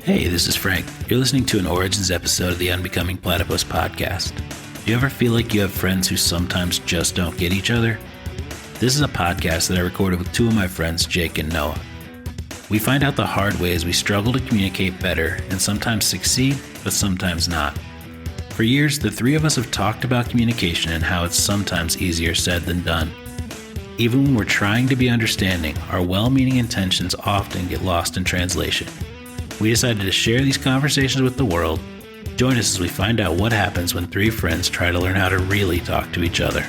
Hey, this is Frank. You're listening to an Origins episode of the Unbecoming Platypus podcast. Do you ever feel like you have friends who sometimes just don't get each other? This is a podcast that I recorded with two of my friends, Jake and Noah. We find out the hard ways we struggle to communicate better and sometimes succeed, but sometimes not. For years, the three of us have talked about communication and how it's sometimes easier said than done. Even when we're trying to be understanding, our well-meaning intentions often get lost in translation. We decided to share these conversations with the world. Join us as we find out what happens when three friends try to learn how to really talk to each other.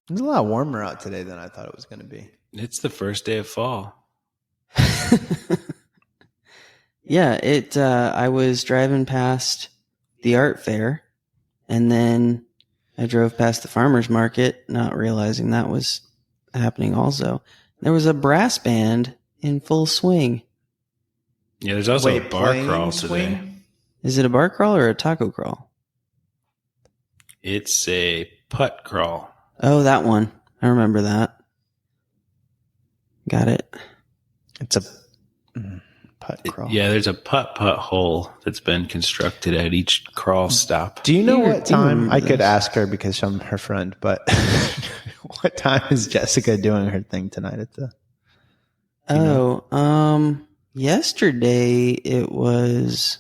It's a lot warmer out today than I thought it was going to be. It's the first day of fall. Yeah, I was driving past the art fair, and then I drove past the farmer's market, not realizing that was happening also. There was a brass band in full swing. Yeah, there's also a bar crawl today. Is it a bar crawl or a taco crawl? It's a putt crawl. Oh, that one. I remember that. Got it. It's a putt crawl. Yeah, there's a putt hole that's been constructed at each crawl stop. Do you know what time? I could ask her because I'm her friend, but what time is Jessica doing her thing tonight at the? Yesterday it was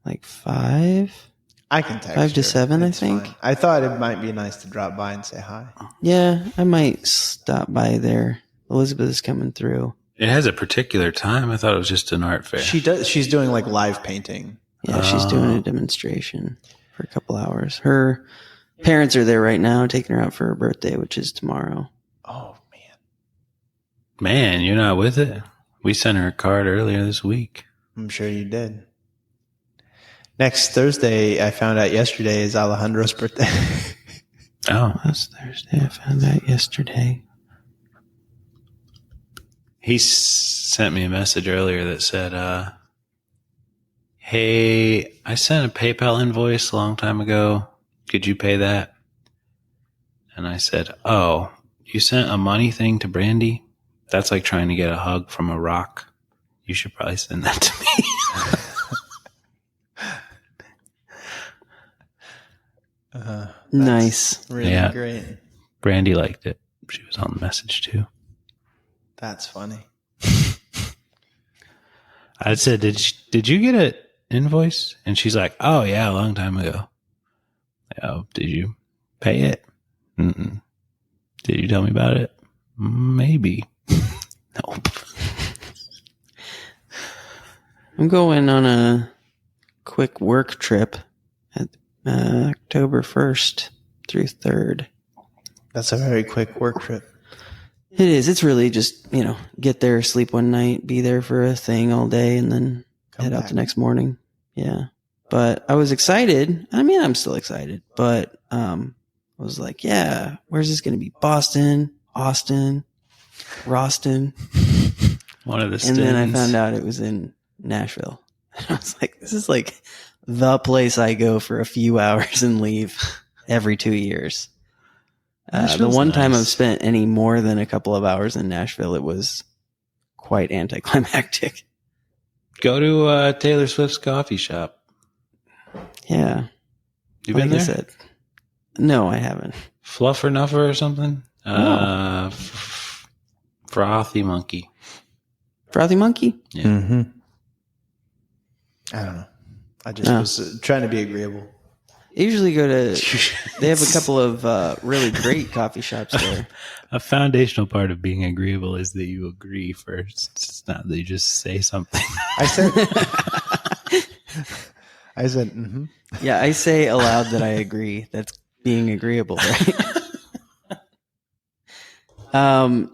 like 5. I can text 5 to her. 7, That's I think. fine. I thought it might be nice to drop by and say hi. Yeah, I might stop by there. Elizabeth is coming through. It has a particular time. I thought it was just an art fair. She does. She's doing like live painting. Yeah, she's doing a demonstration for a couple hours. Her parents are there right now, taking her out for her birthday, which is tomorrow. Oh man, Man, you're not with it? We sent her a card earlier this week. I'm sure you did. Next Thursday, I found out yesterday, is Alejandro's birthday. Oh, Last Thursday, I found that yesterday. he sent me a message earlier that said, hey, I sent a PayPal invoice a long time ago. Could you pay that? And I said, oh, you sent a money thing to Brandy? That's like trying to get a hug from a rock. You should probably send that to me. Nice. Really great. Brandy liked it. She was on the message too. That's funny. I said, did you get an invoice? And she's like, oh yeah, a long time ago. Oh, did you pay it? Mm-mm. Did you tell me about it? Maybe. Nope. I'm going on a quick work trip at October 1st through 3rd. That's a very quick work trip. It is. It's really just, get there, sleep one night, be there for a thing all day, and then head out the next morning. Yeah. But I was excited. I mean, I'm still excited, but I was like, yeah, where's this going to be? Boston, Austin, Roston. One of the And then I stins. found out it was in Nashville. I was like, this is like the place I go for a few hours and leave every 2 years. The one time I've spent any more than a couple of hours in Nashville, it was quite anticlimactic. Go to Taylor Swift's coffee shop. Yeah. You been Like I there? said, no, I haven't. Fluffer Nuffer or something? No. Frothy Monkey. Frothy Monkey? Yeah. Mm-hmm. I don't know. I just was trying to be agreeable. I usually go to, they have a couple of really great coffee shops there. A foundational part of being agreeable is that you agree first. It's not that you just say something. I said, mm-hmm. Yeah, I say aloud that I agree. That's being agreeable, right?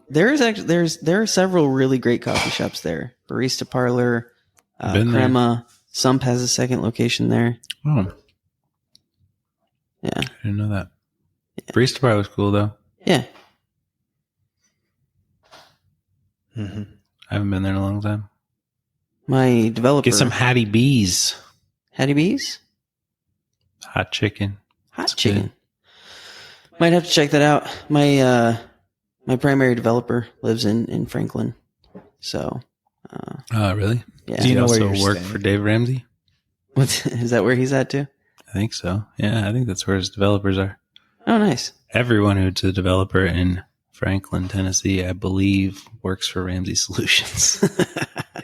There are several really great coffee shops there. Barista Parlor, Been there. Crema. Sump has a second location there. Oh, Yeah. I didn't know that. Barista Bar was cool, though. Yeah. Mm-hmm. I haven't been there in a long time. My developer. Get some Hattie B's. Hattie B's? Hot chicken. Hot It's chicken. good. Might have to check that out. My My primary developer lives in Franklin. So. Really? Yeah. Do you know where also you're work staying? for Dave Ramsey? Is that where he's at too? I think so. Yeah, I think that's where his developers are. Oh, nice. Everyone who's a developer in Franklin, Tennessee, I believe, works for Ramsey Solutions.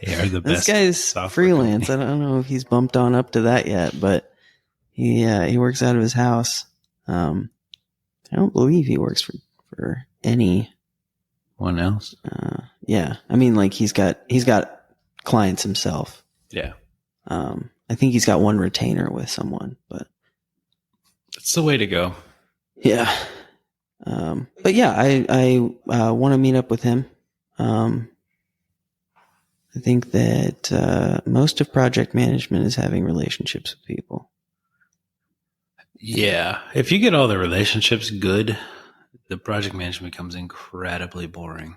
They are the best. This guy's software freelance. company. I don't know if he's bumped on up to that yet, but he works out of his house. I don't believe he works for any. One else? Yeah, I mean, like he's got clients himself. Yeah. I think he's got one retainer with someone, but That's the way to go. yeah. But yeah, I want to meet up with him. I think that most of project management is having relationships with people. Yeah. If you get all the relationships good, the project management becomes incredibly boring.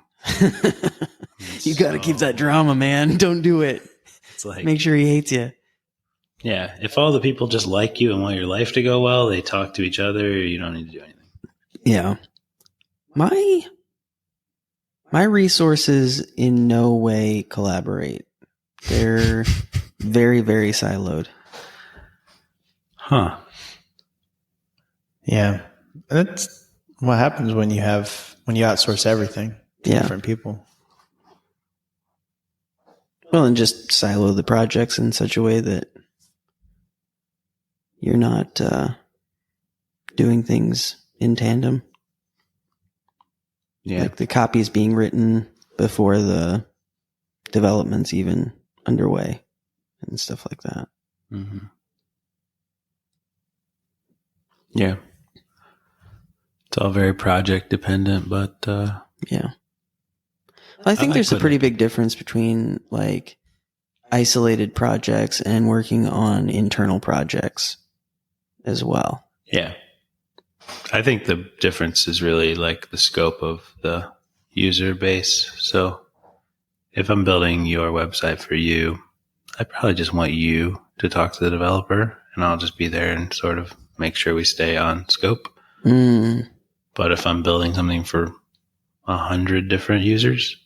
You got to keep that drama, man. Don't do it. It's like, Make sure he hates you. yeah, if all the people just like you and want your life to go well, they talk to each other, you don't need to do anything. Yeah. My resources in no way collaborate. They're very, very siloed. Huh. Yeah. That's what happens when you outsource everything to Yeah. different people. Well, and just silo the projects in such a way that you're not doing things in tandem. Yeah. Like the copy is being written before the development's even underway and stuff like that. Mm-hmm. Yeah. It's all very project dependent, but Yeah. I think like there's a putting- pretty big difference between like isolated projects and working on internal projects as well. yeah. I think the difference is really like the scope of the user base. So if I'm building your website for you, I probably just want you to talk to the developer and I'll just be there and sort of make sure we stay on scope. Mm. But if I'm building something for 100 different users,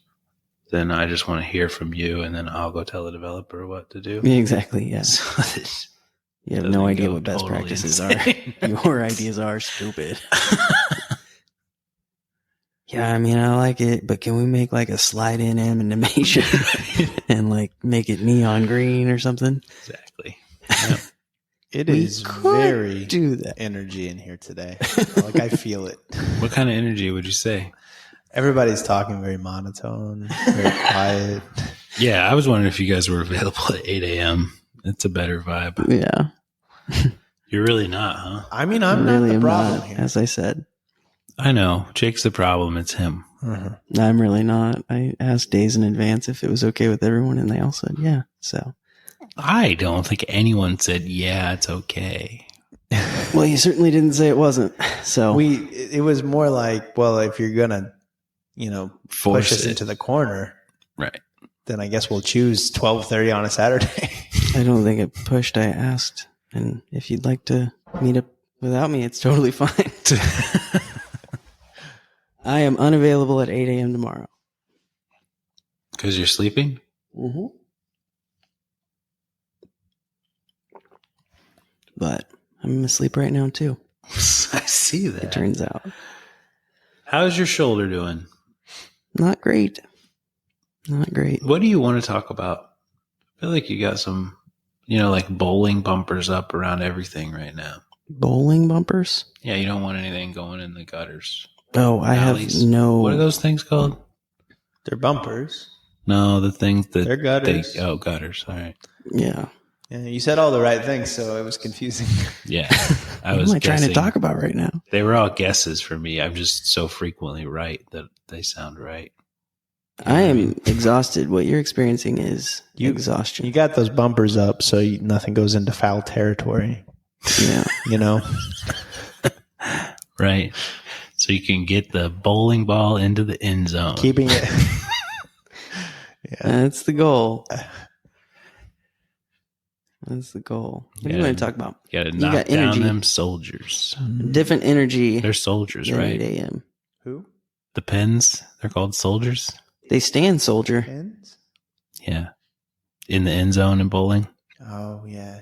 then I just want to hear from you and then I'll go tell the developer what to do. Yeah, exactly. Yeah. So this You have doesn't no idea go what best totally practices insane. are. Your ideas are stupid. Yeah, I mean, I like it, but can we make like a slide in animation and like make it neon green or something? Exactly. Yep. It We is could very do that. energy in here today. Like I feel it. What kind of energy would you say? Everybody's talking very monotone, very quiet. Yeah, I was wondering if you guys were available at 8 a.m. It's a better vibe. Yeah. You're really not, huh? I mean, I'm I really not the am problem not, here. as I said. I know. Jake's the problem. It's him. Uh-huh. I'm really not. I asked days in advance if it was okay with everyone, and they all said yeah. So, I don't think anyone said, yeah, it's okay. well, you certainly didn't say it wasn't. So It was more like, well, if you're gonna, Force push us it. into the corner, Right. then I guess we'll choose 12:30 on a Saturday. I don't think it pushed. I asked, and if you'd like to meet up without me, it's totally fine. I am unavailable at 8 a.m. tomorrow. Because you're sleeping? Mm-hmm. But I'm asleep right now too. I see that. It turns out How's your shoulder doing? not great. Not great. What do you want to talk about? I feel like you got some, like bowling bumpers up around everything right now. Bowling bumpers? Yeah, you don't want anything going in the gutters. Oh, I have Alleys. no. What are those things called? They're bumpers. No, the things that They're gutters. gutters. All right. Yeah. Yeah, you said all the right things, so it was confusing. Yeah. I What was am I trying to guessing. talk about right now? They were all guesses for me. I'm just so frequently right that they sound right. I am exhausted. What you're experiencing is exhaustion. You got those bumpers up, so nothing goes into foul territory. Yeah. Right. So you can get the bowling ball into the end zone. Keeping it. Yeah. That's the goal. That's the goal. What do you Yeah. want to talk about? You got to You knock got down energy. them soldiers. Different energy They're soldiers, than right? 8 a.m. Who? The pins, they're called soldiers. They stand soldier. Pins? Yeah. In the end zone in bowling. Oh, yeah.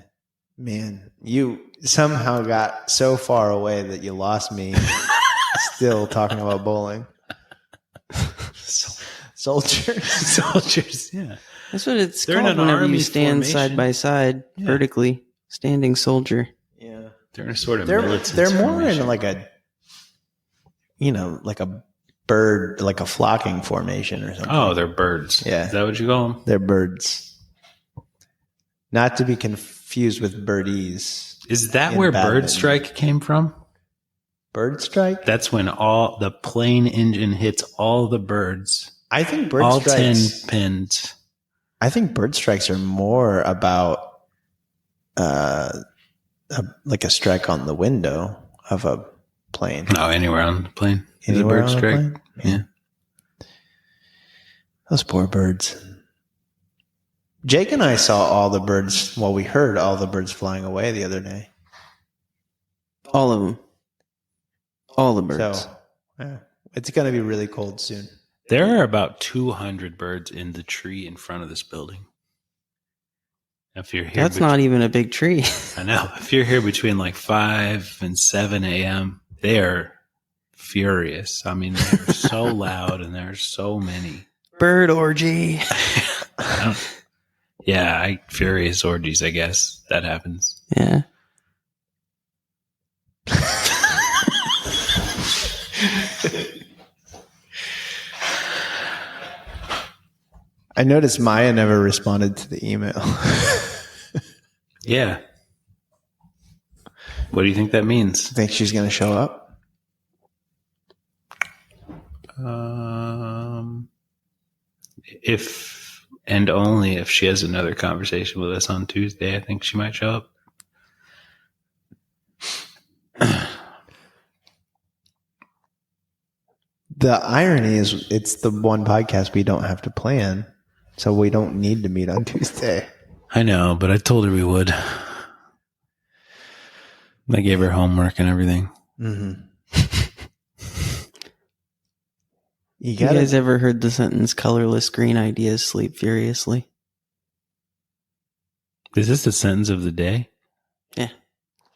Man, you somehow got so far away that you lost me still talking about bowling. Soldiers. Soldiers, yeah. That's what it's They're in called an whenever army you stand formation. side by side, Yeah. vertically. Standing soldier. Yeah. They're in a sort of They're militant more formation. in like a, like a bird, like a flocking formation or something. Oh, they're birds. Yeah. Is that what you call them? They're birds. Not to be confused with birdies. Is that in where badminton. bird strike came from? Bird strike? That's when all the plane engine hits all the birds. I think bird all strikes. 10 pins. I think bird strikes are more about like a strike on the window of a plane. No, anywhere on the plane. Anywhere is a on bird a strike. plane? Yeah. Those poor birds. Jake and I saw all the birds. Well, we heard all the birds flying away the other day. All of them. All the birds. So yeah, it's going to be really cold soon. There are about 200 birds in the tree in front of this building. If you're here, That's not even a big tree. I know. If you're here between like 5 and 7 a.m., they are furious. I mean, they're so loud and there are so many. Bird orgy. Yeah, furious orgies, I guess. That happens. Yeah. I noticed Maya never responded to the email. Yeah. What do you think that means? Think she's going to show up? If and only if she has another conversation with us on Tuesday, I think she might show up. The irony is it's the one podcast we don't have to plan, so we don't need to meet on Tuesday. I know, but I told her we would. I gave her homework and everything. Mm-hmm. You guys ever heard the sentence, colorless green ideas sleep furiously? Is this the sentence of the day? Yeah.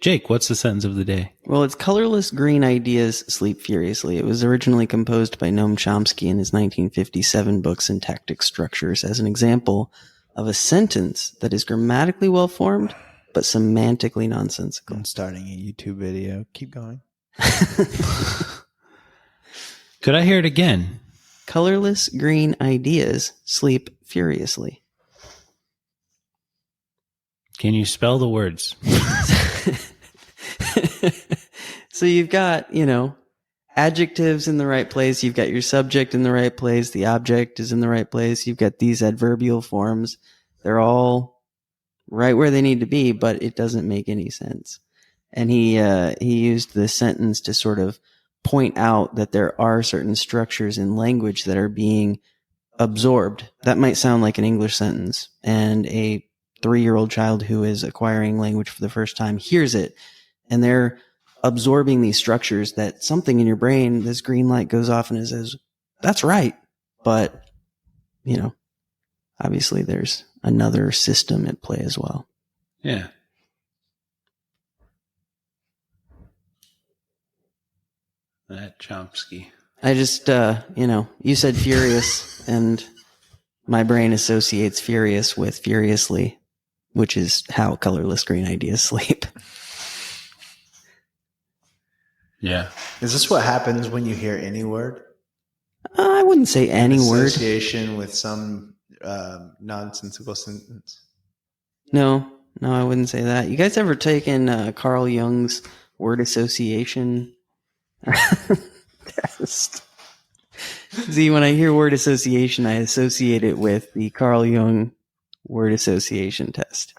Jake, what's the sentence of the day? Well, it's colorless green ideas sleep furiously. It was originally composed by Noam Chomsky in his 1957 book Syntactic Structures as an example of a sentence that is grammatically well-formed, but semantically nonsensical. I'm starting a YouTube video. Keep going. Could I hear it again? Colorless green ideas sleep furiously. Can you spell the words? So you've got, adjectives in the right place. You've got your subject in the right place. The object is in the right place. You've got these adverbial forms. They're all right where they need to be, but it doesn't make any sense. And he used this sentence to sort of point out that there are certain structures in language that are being absorbed. That might sound like an English sentence, and a 3-year-old child who is acquiring language for the first time hears it, and they're absorbing these structures that something in your brain, this green light goes off and it says, that's right. But, obviously there's another system at play as well. Yeah. That Chomsky. I just, you said furious, and my brain associates furious with furiously, which is how colorless green ideas sleep. Yeah. Is this what happens when you hear any word? I wouldn't say any word. Association with some nonsensical sentence. No, I wouldn't say that. You guys ever taken Carl Jung's word association test? See, when I hear word association, I associate it with the Carl Jung word association test.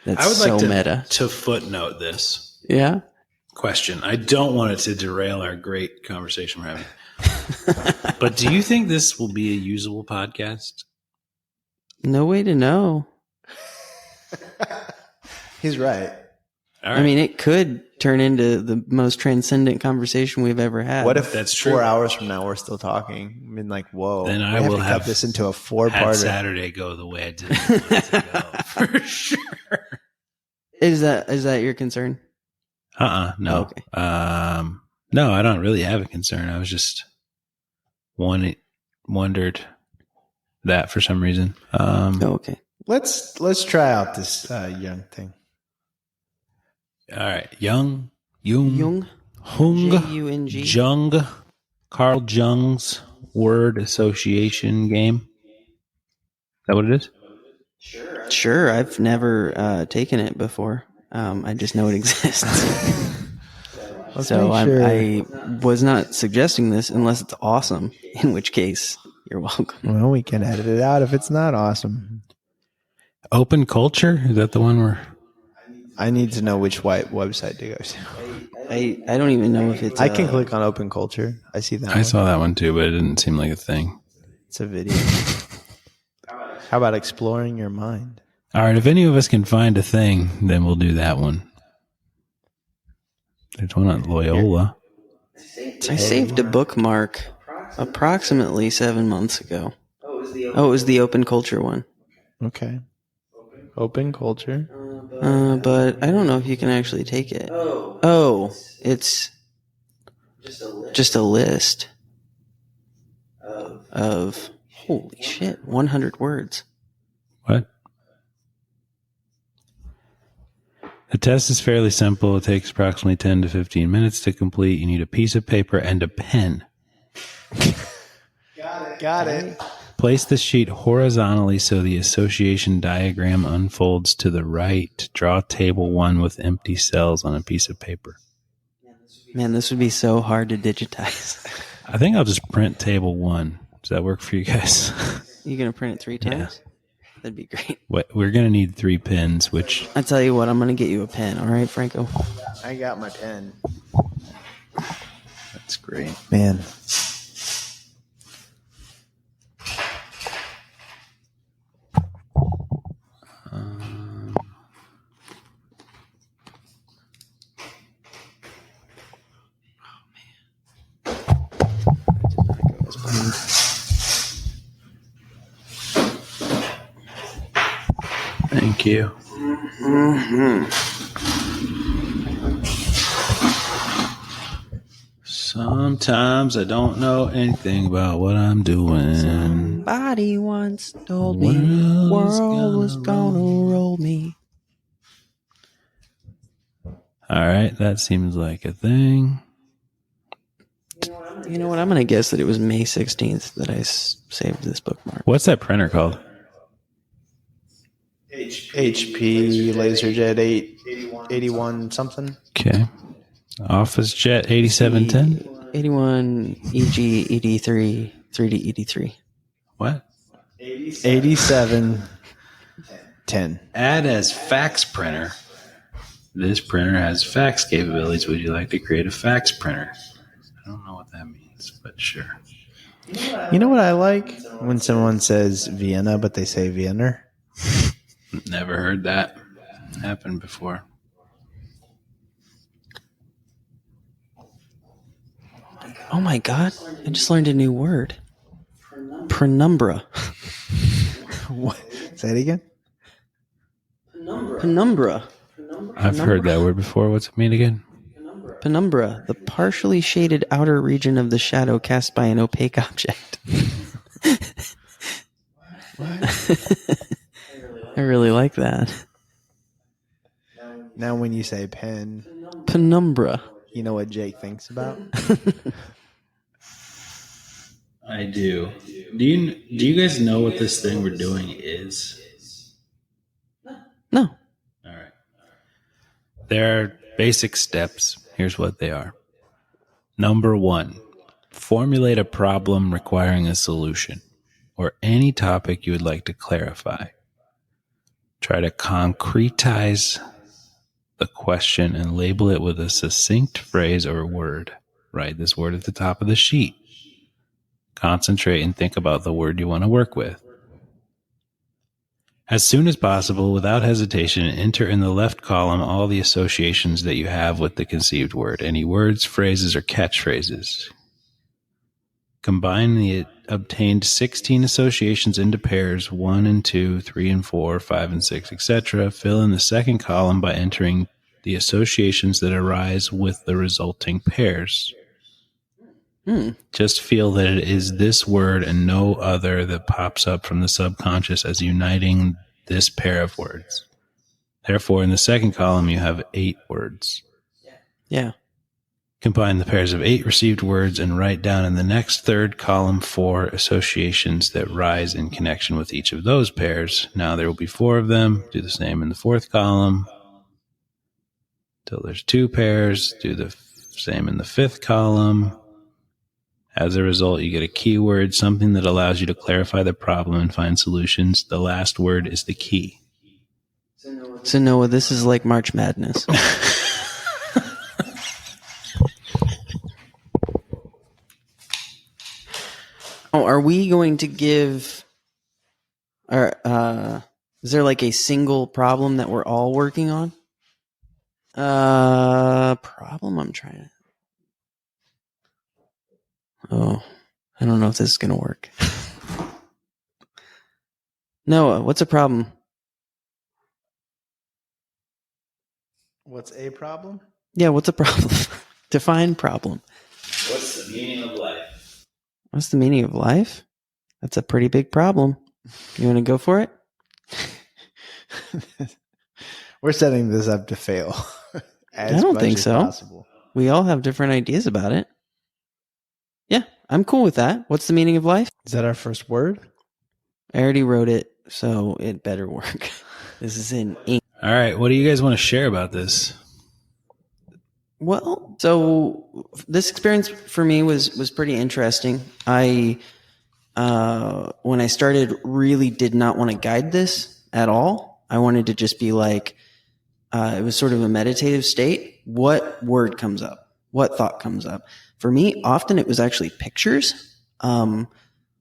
That's I would so like meta. to footnote this Yeah? question. I don't want it to derail our great conversation we're having. But do you think this will be a usable podcast? No way to know. He's right. All right. I mean, it could turn into the most transcendent conversation we've ever had. What if That's 4 true. hours from now we're still talking? I mean, like, whoa. Then I we have will to have cut this into a had 4-parter. Saturday go the way I did want it to go, for sure. Is that your concern? No. Oh, okay. No, I don't really have a concern. I was just wondered that for some reason. Okay. Let's try out this Jung thing. All right. Jung, Jung. Hung, J-U-N-G. Jung, Carl Jung's word association game. Is that what it is? Sure. I've never taken it before. I just know it exists. So I was not suggesting this unless it's awesome, in which case you're welcome. Well, we can edit it out if it's not awesome. Open culture? Is that the one where... I need to know which website to go to. I don't even know if it's... I can click on open culture. I see that I saw that one too, but it didn't seem like a thing. It's a video. How about exploring your mind? All right, if any of us can find a thing, then we'll do that one. There's one on Loyola. I saved a bookmark approximately 7 months ago. Oh, it was the open culture one. Okay. Open culture. But I don't know if you can actually take it. Oh, it's just a list of holy shit, 100 words. What? The test is fairly simple. It takes approximately 10 to 15 minutes to complete. You need a piece of paper and a pen. Got it. Place the sheet horizontally so the association diagram unfolds to the right. Draw table 1 with empty cells on a piece of paper. Man, this would be so hard to digitize. I think I'll just print table 1. Does that work for you guys? You gonna print it 3 times? That'd be great. We're going to need 3 pens, which... I tell you what, I'm gonna get you a pen. All right, Franco. I got my pen. That's great. Man. Thank you. Sometimes I don't know anything about what I'm doing. Somebody once told me the world was gonna roll me. All right, that seems like a thing. You know what? I'm gonna guess that it was May 16th that I saved this bookmark. What's that printer called? HP LaserJet 881 something. Okay. Office Jet 8710? 81 EG ED3 3D ED3. What? 8710. Add as fax printer. This printer has fax capabilities. Would you like to create a fax printer? I don't know what that means, but sure. You know what I like? When someone says Vienna, but they say Vienna. Never heard that happen before. Oh my god! I just learned a new word. Penumbra. What? Say it again. Penumbra. I've heard that word before. What's it mean again? Penumbra, the partially shaded outer region of the shadow cast by an opaque object. I really like that. Now when you say pen, Penumbra. you know what Jake thinks about? I do. Do you guys know what this thing we're doing is? No. All right. There are basic steps. Here's what they are. Number 1, formulate a problem requiring a solution or any topic you would like to clarify. Try to concretize the question and label it with a succinct phrase or word. Write this word at the top of the sheet. Concentrate and think about the word you want to work with. As soon as possible, without hesitation, enter in the left column all the associations that you have with the conceived word. Any words, phrases, or catchphrases. Combine the obtained 16 associations into pairs 1 and 2, 3 and 4, 5 and 6, etc. Fill in the second column by entering the associations that arise with the resulting pairs. Just feel that it is this word and no other that pops up from the subconscious as uniting this pair of words. Therefore, in the second column, you have 8 words. Yeah. Combine the pairs of 8 received words and write down in the next third column 4 associations that rise in connection with each of those pairs. Now there will be 4 of them. Do the same in the fourth column. Till there's 2 pairs. Do the same in the fifth column. As a result, you get a keyword, something that allows you to clarify the problem and find solutions. The last word is the key. So Noah, this is like March Madness. Oh, are we going to give, is there like a single problem that we're all working on? Problem I'm trying to, I don't know if this is going to work. Noah, what's a problem? What's a problem? Yeah, what's a problem? Define problem. What's the meaning of life? What's the meaning of life? That's a pretty big problem. You want to go for it? We're setting this up to fail. I don't think so. Possible. We all have different ideas about it. Yeah, I'm cool with that. What's the meaning of life? Is that our first word? I already wrote it, so it better work. This is in ink. All right, what do you guys want to share about this? Well, so this experience for me was pretty interesting. I when I started, really did not want to guide this at all. I wanted to just be like, it was sort of a meditative state. What word comes up? What thought comes up? For me, often it was actually pictures,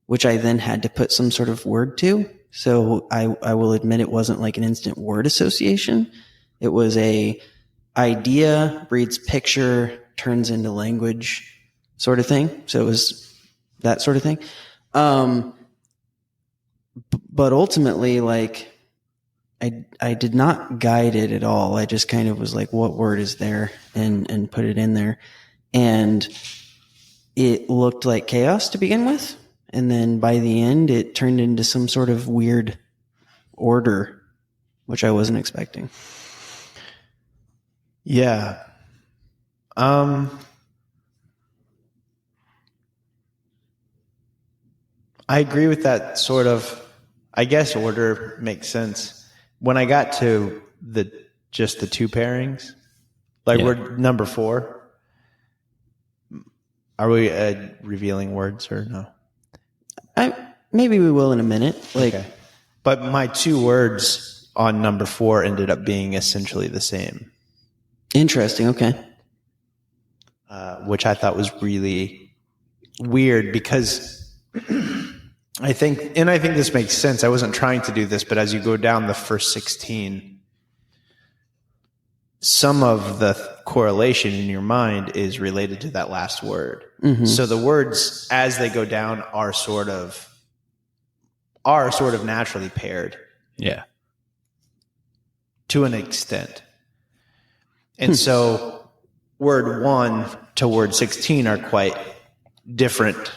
which I then had to put some sort of word to. So I will admit it wasn't like an instant word association. It was a idea breeds picture, turns into language sort of thing. So it was that sort of thing. But ultimately, like, I did not guide it at all. I just kind of was like, what word is there? And put it in there. And it looked like chaos to begin with. And then by the end, it turned into some sort of weird order, which I wasn't expecting. Yeah. I agree with that sort of, I guess order makes sense. When I got to just the 2 pairings, like we're number 4. Are we revealing words or no? Maybe we will in a minute. Like, okay. But my 2 words on number 4 ended up being essentially the same. Interesting. Okay. Which I thought was really weird because I think this makes sense. I wasn't trying to do this, but as you go down the first 16, some of the correlation in your mind is related to that last word. Mm-hmm. So the words as they go down are sort of naturally paired. Yeah. To an extent. And so word 1 to word 16 are quite different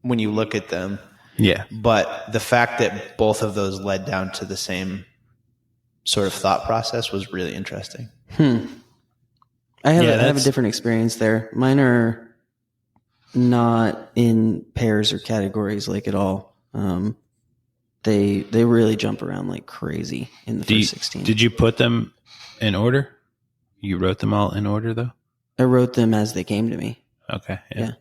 when you look at them. Yeah. But the fact that both of those led down to the same sort of thought process was really interesting. I have a different experience there. Mine are not in pairs or categories like at all. They really jump around like crazy in the first 16. Did you put them in order? You wrote them all in order though? I wrote them as they came to me. Okay. Yeah.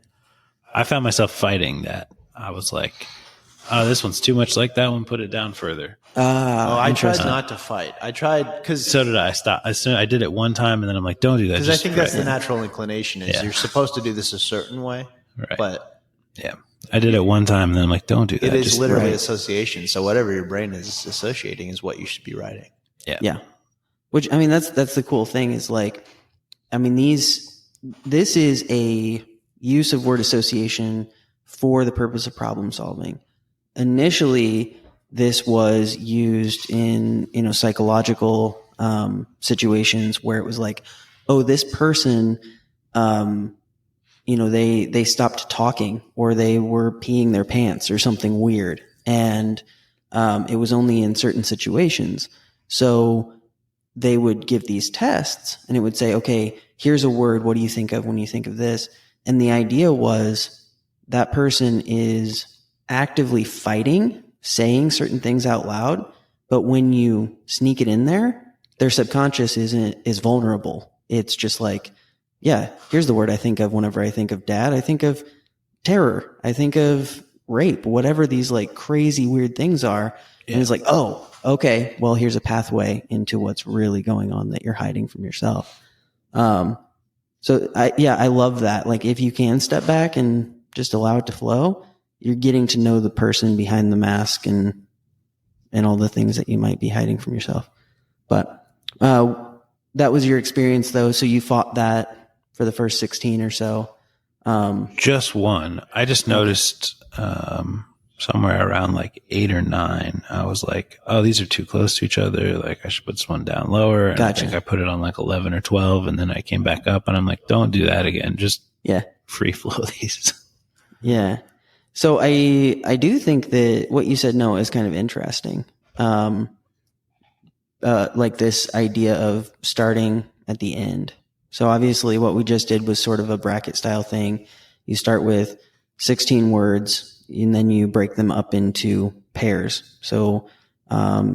I found myself fighting that. I was like, oh, this one's too much like that one. Put it down further. I tried not to fight. I tried because so did I. I did it one time, and then I'm like, don't do that. Because I think that's the natural inclination. Is you're supposed to do this a certain way, right? But yeah, I did it one time and then I'm like, don't do that. It is Just literally write. association. So whatever your brain is associating is what you should be writing. Yeah. Which, I mean, that's the cool thing is like, I mean, this is a use of word association for the purpose of problem solving. Initially, this was used in, psychological situations where it was like, oh, this person, they stopped talking or they were peeing their pants or something weird. And it was only in certain situations. So they would give these tests and it would say, okay, here's a word. What do you think of when you think of this? And the idea was that person is actively fighting, saying certain things out loud. But when you sneak it in there, their subconscious is vulnerable. It's just like, yeah, here's the word I think of whenever I think of dad. I think of terror. I think of rape, whatever these like crazy weird things are. Yeah. And it's like, oh, okay, well, here's a pathway into what's really going on that you're hiding from yourself. So I love that. Like if you can step back and just allow it to flow, you're getting to know the person behind the mask and all the things that you might be hiding from yourself. But that was your experience though. So you fought that for the first 16 or so. Just one. I just noticed somewhere around like 8 or 9, I was like, oh, these are too close to each other. Like I should put this one down lower. And Gotcha. I think I put it on like 11 or 12. And then I came back up and I'm like, don't do that again. Just free flow these. Yeah. So I do think that what you said, Noah, is kind of interesting. Like this idea of starting at the end. So obviously what we just did was sort of a bracket style thing. You start with 16 words and then you break them up into pairs. So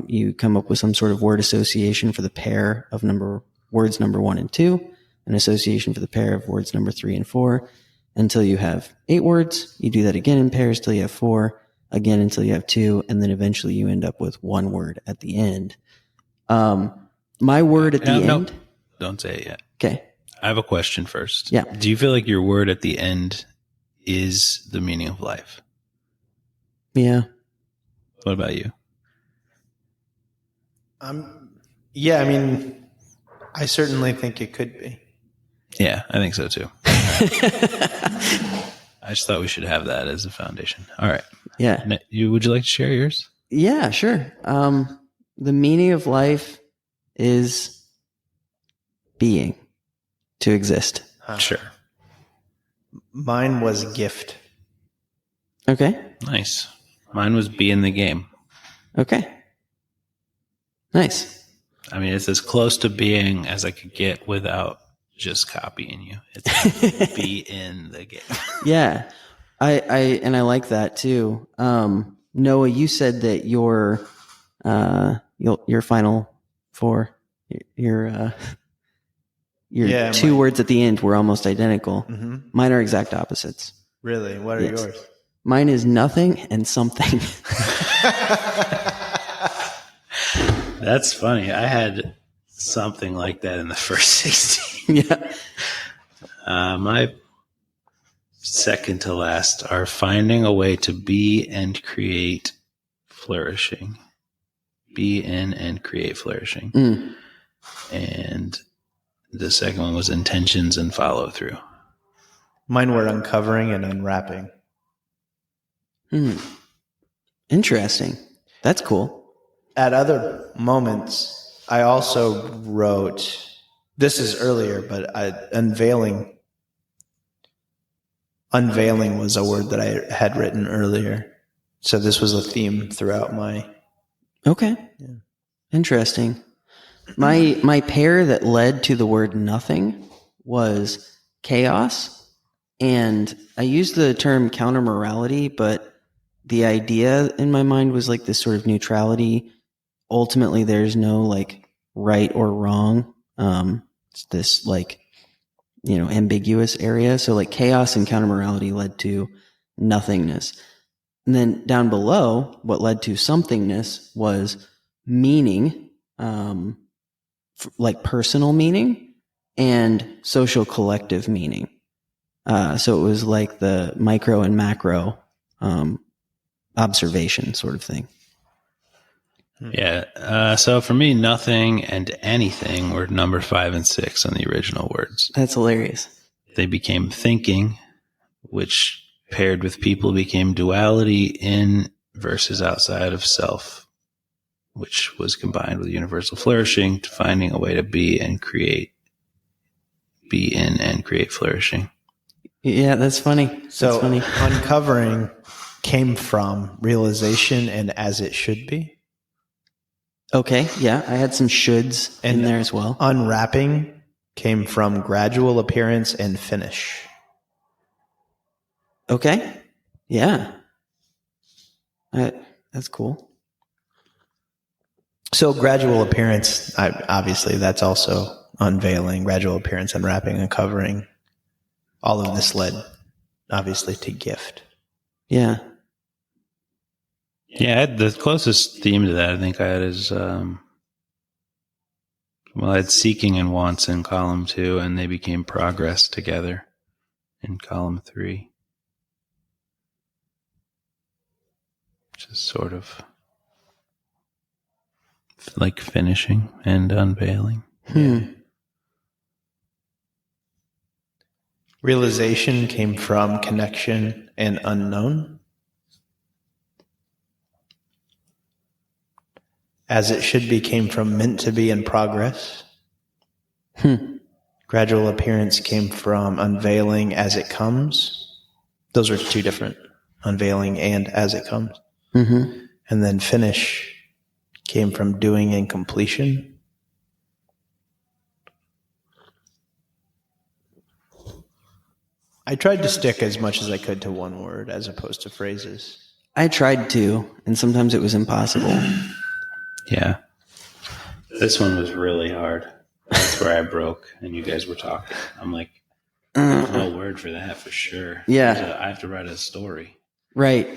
you come up with some sort of word association for the pair of words number 1 and 2, an association for the pair of words number 3 and 4, until you have 8 words. You do that again in pairs till you have 4, again until you have 2, and then eventually you end up with one word at the end. My word at the end. No, don't say it yet. Okay. I have a question first. Yeah. Do you feel like your word at the end is the meaning of life? Yeah. What about you? Yeah, I mean, I certainly think it could be. Yeah, I think so too. I just thought we should have that as a foundation. All right. Yeah. Would you like to share yours? Yeah, sure. The meaning of life is being, to exist. Sure. Mine was gift. Okay. Nice. Mine was be in the game. Okay. Nice. I mean, it's as close to being as I could get without just copying you. It's be in the game. Yeah. I like that too. Noah, you said that your final 4, your 2 words at the end were almost identical. Mm-hmm. Mine are exact opposites. Really? What are yours? Mine is nothing and something. That's funny. I had something like that in the first 16. Yeah. My second to last are finding a way to be and create flourishing. Be in and create flourishing. Mm. And the second one was intentions and follow through. Mine were uncovering and unwrapping. Interesting. That's cool. At other moments, I also wrote, this is earlier, but unveiling. Unveiling was a word that I had written earlier. So this was a theme throughout my... Okay. Yeah. Interesting. My pair that led to the word nothing was chaos. And I used the term counter morality, but the idea in my mind was like this sort of neutrality. Ultimately, there's no like right or wrong. It's this like, ambiguous area. So like chaos and counter morality led to nothingness. And then down below, what led to somethingness was meaning, like personal meaning and social collective meaning. So it was like the micro and macro observation sort of thing. Yeah. So for me, nothing and anything were number 5 and 6 on the original words. That's hilarious. They became thinking, which paired with people became duality in versus outside of self, which was combined with universal flourishing to finding a way to be in and create flourishing. Yeah, that's funny. So that's funny. Uncovering came from realization and as it should be. Okay, yeah, I had some shoulds in there as well. Unwrapping came from gradual appearance and finish. Okay, yeah. That's cool. So gradual appearance, obviously that's also unveiling, gradual appearance, unwrapping, uncovering. All of this led, obviously, to gift. Yeah. Yeah, the closest theme to that I think I had is, I had seeking and wants in column 2, and they became progress together in column 3. Which is sort of like finishing and unveiling. Realization came from connection and unknown. As it should be came from meant to be in progress. Gradual appearance came from unveiling as it comes. Those are 2 different, unveiling and as it comes. Mm-hmm. And then finish came from doing and completion. I tried to stick as much as I could to one word as opposed to phrases. I tried to, and sometimes it was impossible. Yeah. This one was really hard. That's where I broke and you guys were talking. I'm like, there's no word for that for sure. Yeah. I have to write a story. Right.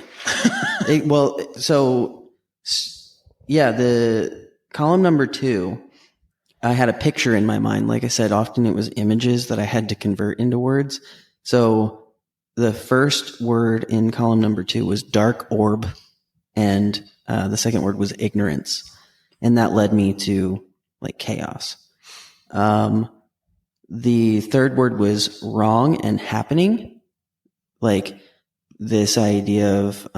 The column number 2, I had a picture in my mind. Like I said, often it was images that I had to convert into words. So the first word in column number 2 was dark orb, and the second word was ignorance. And that led me to like chaos. The third word was wrong and happening. Like this idea of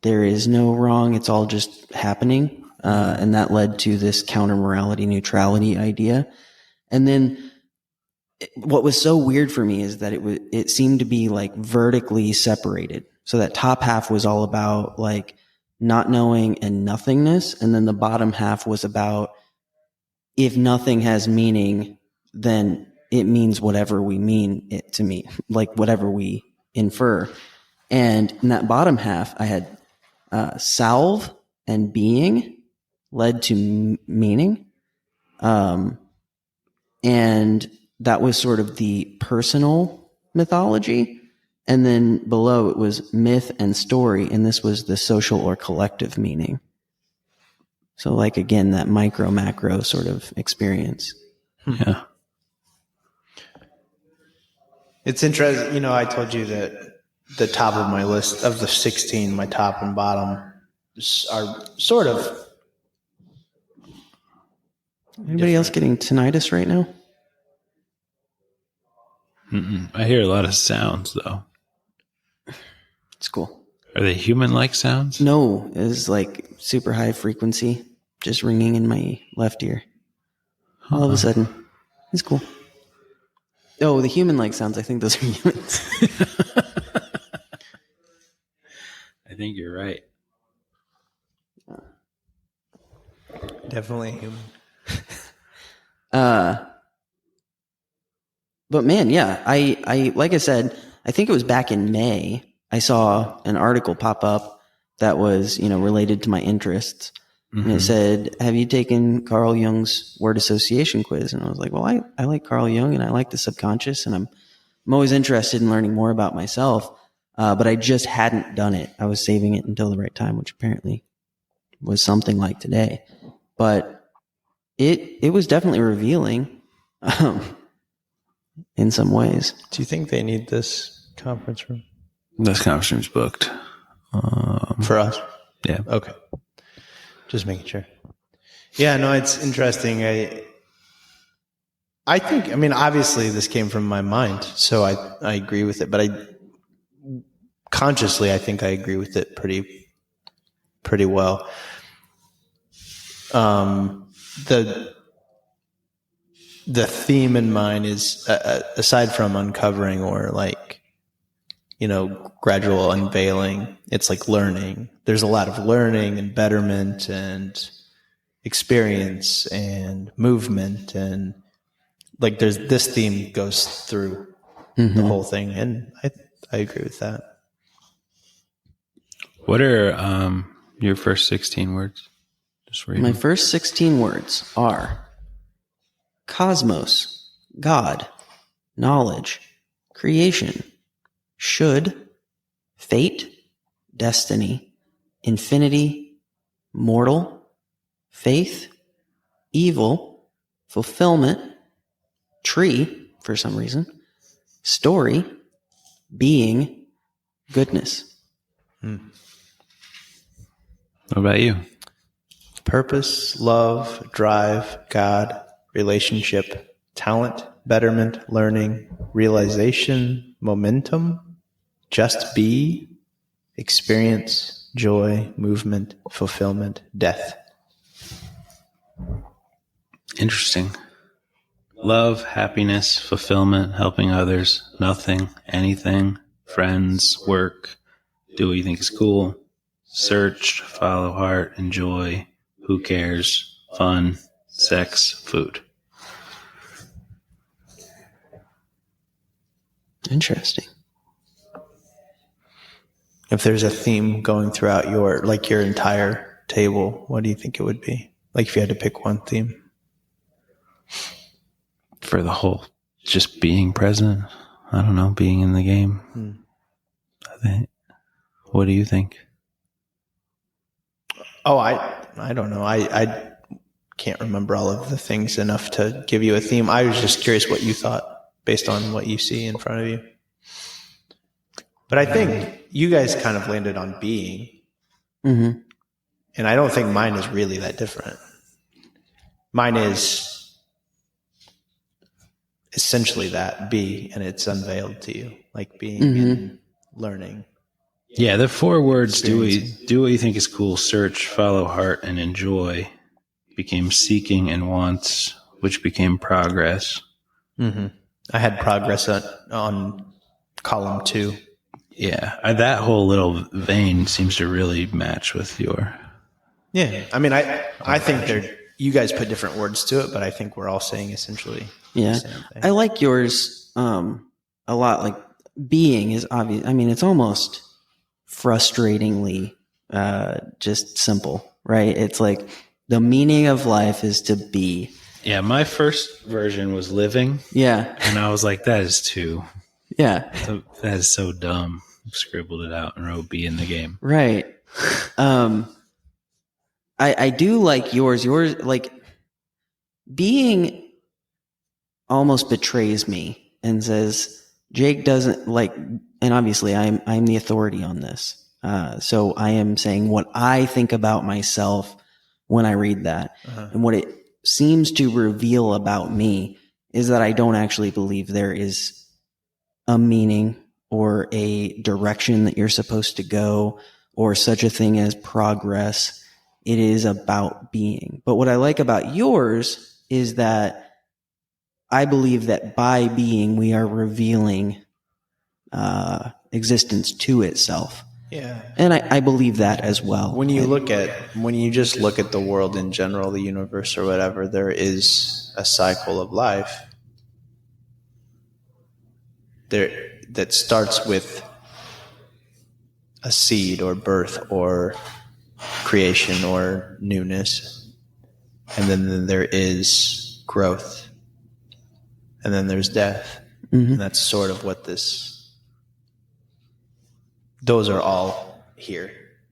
there is no wrong, it's all just happening. And that led to this counter morality neutrality idea. And then what was so weird for me is that it seemed to be like vertically separated. So that top half was all about like not knowing and nothingness. And then the bottom half was about if nothing has meaning, then it means whatever we mean it to mean, like whatever we infer. And in that bottom half, I had salve and being led to meaning. And that was sort of the personal mythology. And then below it was myth and story. And this was the social or collective meaning. So like, again, that micro macro sort of experience. Yeah. It's interesting. I told you that the top of my list of the 16, my top and bottom are sort of. Anybody else getting tinnitus right now? I hear a lot of sounds though. It's cool. Are they human-like sounds? No, it's like super high frequency, just ringing in my left ear. All of a sudden. It's cool. Oh, the human-like sounds, I think those are humans. I think you're right. Definitely human. But man, yeah, I like I said, I think it was back in May, I saw an article pop up that was, related to my interests. Mm-hmm. And it said, have you taken Carl Jung's word association quiz? And I was like, well, I like Carl Jung and I like the subconscious and I'm always interested in learning more about myself. But I just hadn't done it. I was saving it until the right time, which apparently was something like today. But it was definitely revealing in some ways. Do you think they need this conference room? This conference booked. For us? Yeah. Okay. Just making sure. Yeah, no, it's interesting. I think, I mean, obviously this came from my mind, so I agree with it, but I consciously, I think I agree with it pretty well. The theme in mine is, aside from uncovering or like, gradual unveiling, it's like learning. There's a lot of learning and betterment and experience and movement, and like there's this theme goes through the whole thing, and I agree with that. What are your first 16 words? Just read My them. first 16 words are cosmos, God, knowledge, creation, should, fate, destiny, infinity, mortal, faith, evil, fulfillment, tree, for some reason, story, being, goodness. What about you? Purpose, love, drive, God, relationship, talent, betterment, learning, realization, momentum, just be, experience, joy, movement, fulfillment, death. Interesting. Love, happiness, fulfillment, helping others, nothing, anything, friends, work, do what you think is cool, search, follow heart, enjoy, who cares, fun, sex, food. Interesting. If there's a theme going throughout your entire table, what do you think it would be? Like if you had to pick one theme. For the whole, just being present. I don't know, being in the game. I think. What do you think? Oh, I don't know. I can't remember all of the things enough to give you a theme. I was just curious what you thought based on what you see in front of you. But I think you guys kind of landed on being. Mm-hmm. And I don't think mine is really that different. Mine is essentially that, be, and it's unveiled to you, like being and learning. Yeah, the 4 words, do what you think is cool, search, follow heart, and enjoy, became seeking and wants, which became progress. Mm-hmm. I had progress on column 2. Yeah, that whole little vein seems to really match with your... Yeah, I mean, I think you guys put different words to it, but I think we're all saying essentially the same thing. I like yours a lot. Like being is obvious. I mean, it's almost frustratingly just simple, right? It's like the meaning of life is to be. Yeah, my first version was living. Yeah. And I was like, that is too... Yeah. That is so dumb. Scribbled it out and wrote be in the game. Right. I do like yours. Yours, like, being almost betrays me and says, Jake doesn't like, and obviously I'm the authority on this. So I am saying what I think about myself when I read that. And what it seems to reveal about me is that I don't actually believe there is a meaning or a direction that you're supposed to go or such a thing as progress. It is about being. But what I like about yours is that I believe that by being, we are revealing existence to itself. Yeah. And I believe that as well. When you just look at the world in general, the universe or whatever, there is a cycle of life there that starts with a seed or birth or creation or newness. And then there is growth. And then there's death. Mm-hmm. And that's sort of what those are all here.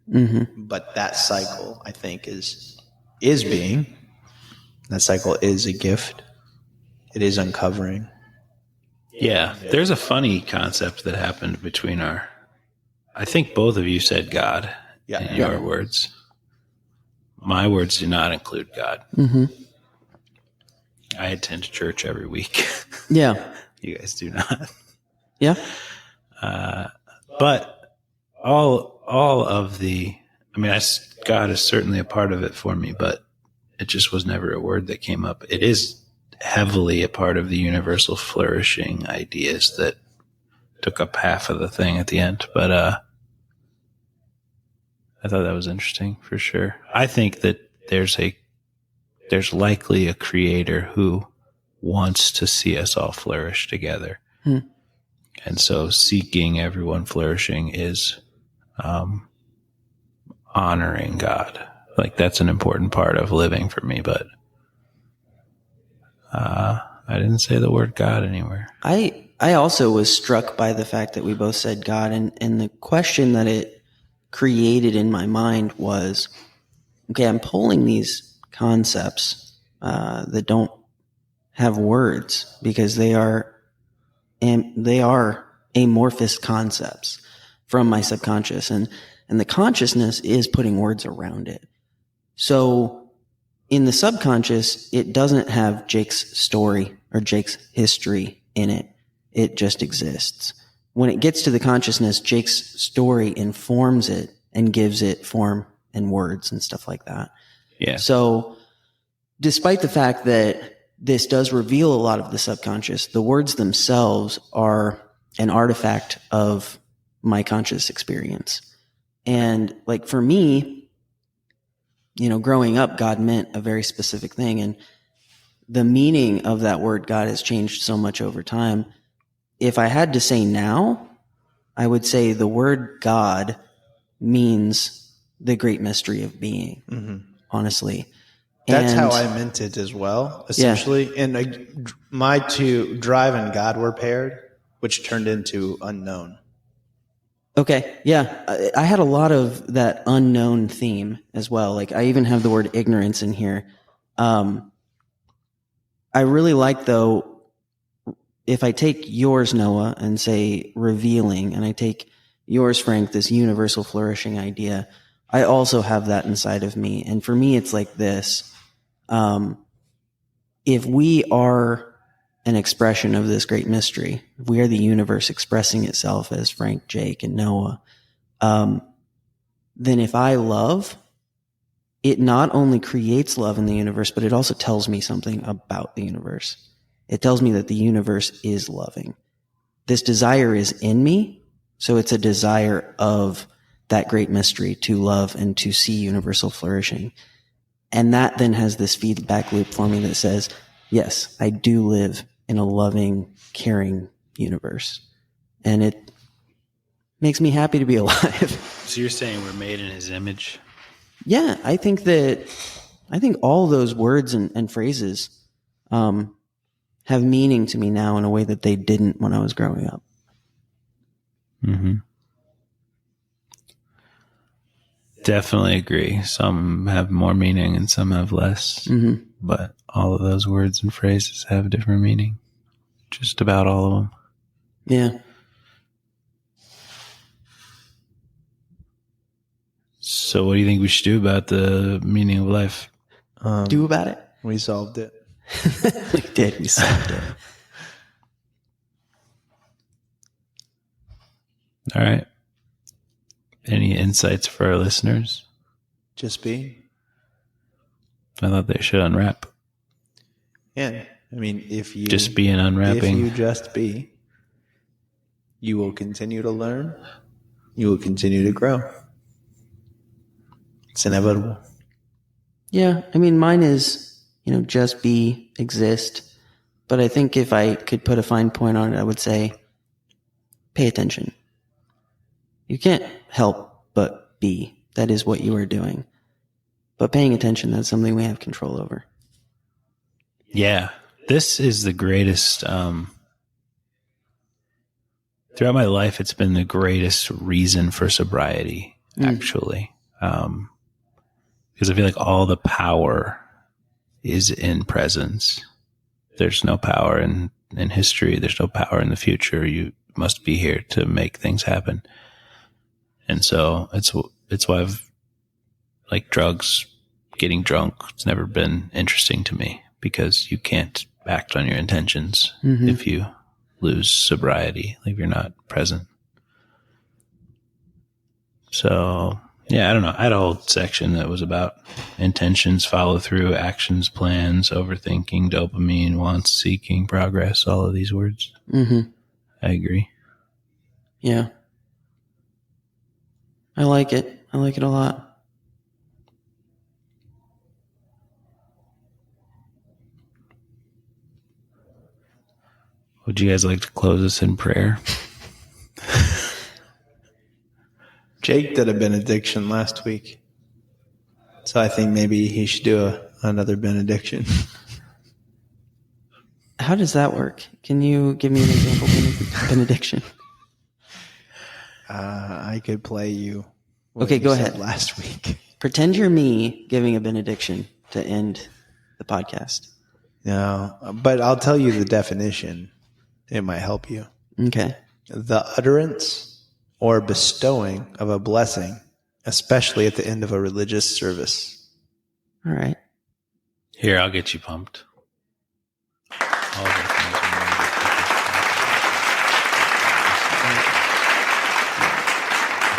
Mm-hmm. But that cycle, I think, is being. That cycle is a gift. It is uncovering. Yeah, there's a funny concept that happened between our I think both of you said God in your words. My words do not include God. Mm-hmm. I attend church every week. Yeah. You guys do not. Yeah. But all of the, I mean, God is certainly a part of it for me, but it just was never a word that came up. It is heavily a part of the universal flourishing ideas that took up half of the thing at the end. But I thought that was interesting for sure. I think that there's likely a creator who wants to see us all flourish together. And so seeking everyone flourishing is honoring God. Like, that's an important part of living for me, but I didn't say the word God anywhere. I also was struck by the fact that we both said God, and the question that it created in my mind was, okay, I'm pulling these concepts that don't have words because they are amorphous concepts from my subconscious, and the consciousness is putting words around it. So in the subconscious, it doesn't have Jake's story or Jake's history in it. It just exists. When it gets to the consciousness, Jake's story informs it and gives it form and words and stuff like that. Yeah. So despite the fact that this does reveal a lot of the subconscious, the words themselves are an artifact of my conscious experience. And like for me, growing up, God meant a very specific thing. And the meaning of that word God has changed so much over time. If I had to say now, I would say the word God means the great mystery of being, honestly. That's how I meant it as well, essentially. Yeah. And my two, drive and God, were paired, which turned into unknown. Okay. Yeah. I had a lot of that unknown theme as well. Like I even have the word ignorance in here. I really like, though, if I take yours, Noah, and say revealing, and I take yours, Frank, this universal flourishing idea, I also have that inside of me. And for me, it's like this. If we are an expression of this great mystery, if we are the universe expressing itself as Frank, Jake, and Noah, then if I love, it not only creates love in the universe, but it also tells me something about the universe. It tells me that the universe is loving. This desire is in me, so it's a desire of that great mystery to love and to see universal flourishing. And that then has this feedback loop for me that says, yes, I do live in a loving, caring universe. And it makes me happy to be alive. So you're saying we're made in his image? Yeah, I think all those words and phrases have meaning to me now in a way that they didn't when I was growing up. Mm-hmm. Definitely agree. Some have more meaning and some have less. Mm-hmm. But all of those words and phrases have different meaning. Just about all of them. Yeah. So what do you think we should do about the meaning of life? Do about it? We solved it. We did. We solved it. All right. Any insights for our listeners? Just be. I thought they should unwrap. Yeah. I mean, if you just be an unwrapping. If you just be, you will continue to learn. You will continue to grow. It's inevitable. Yeah. I mean, mine is, just be, exist. But I think if I could put a fine point on it, I would say pay attention. You can't help but be. That is what you are doing. But paying attention, that's something we have control over. Yeah. This is the greatest, throughout my life, it's been the greatest reason for sobriety, actually. Because I feel like all the power is in presence. There's no power in history. There's no power in the future. You must be here to make things happen. And so it's why I've, like, drugs, getting drunk, it's never been interesting to me, because you can't act on your intentions if you lose sobriety, like if you're not present. So, yeah, I don't know. I had a whole section that was about intentions, follow through, actions, plans, overthinking, dopamine, wants, seeking, progress, all of these words. I agree. Yeah. I like it. I like it a lot. Would you guys like to close us in prayer? Jake did a benediction last week, so I think maybe he should do another benediction. How does that work? Can you give me an example benediction? I could play you. Okay, go ahead. Last week. Pretend you're me giving a benediction to end the podcast. No, but I'll tell you the definition. It might help you. Okay. The utterance or bestowing of a blessing, especially at the end of a religious service. All right. Here, I'll get you pumped. All of it.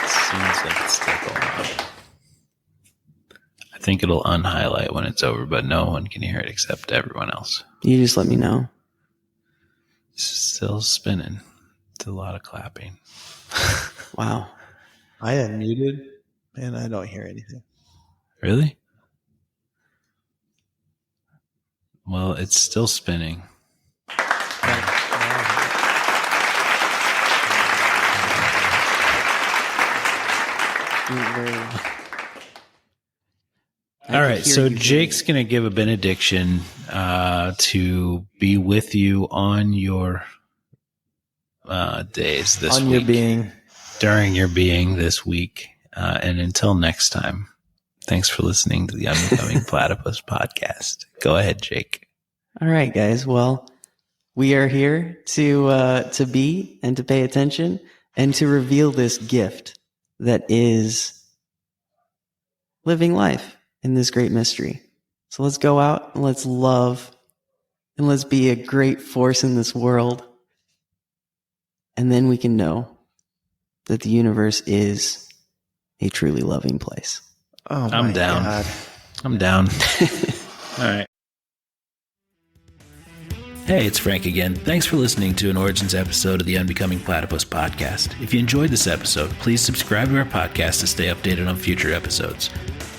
It seems like it's still going on. I think it'll unhighlight when it's over, but no one can hear it except everyone else. You just let me know. It's still spinning. It's a lot of clapping. Wow. I unmuted and I don't hear anything. Really? Well, it's still spinning. All right, so Jake's going to give a benediction to be with you on your days this week. On your being. During your being this week. And until next time, thanks for listening to the Unbecoming Platypus podcast. Go ahead, Jake. All right, guys. Well, we are here to be and to pay attention and to reveal this gift that is living life in this great mystery. So let's go out and let's love and let's be a great force in this world. And then we can know that the universe is a truly loving place. Oh, I'm down. God. I'm down. All right. Hey, it's Frank again. Thanks for listening to an Origins episode of the Unbecoming Platypus podcast. If you enjoyed this episode, please subscribe to our podcast to stay updated on future episodes.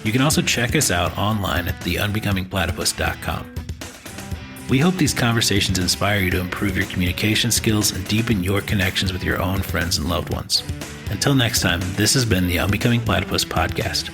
You can also check us out online at theunbecomingplatypus.com. We hope these conversations inspire you to improve your communication skills and deepen your connections with your own friends and loved ones. Until next time, this has been the Unbecoming Platypus podcast.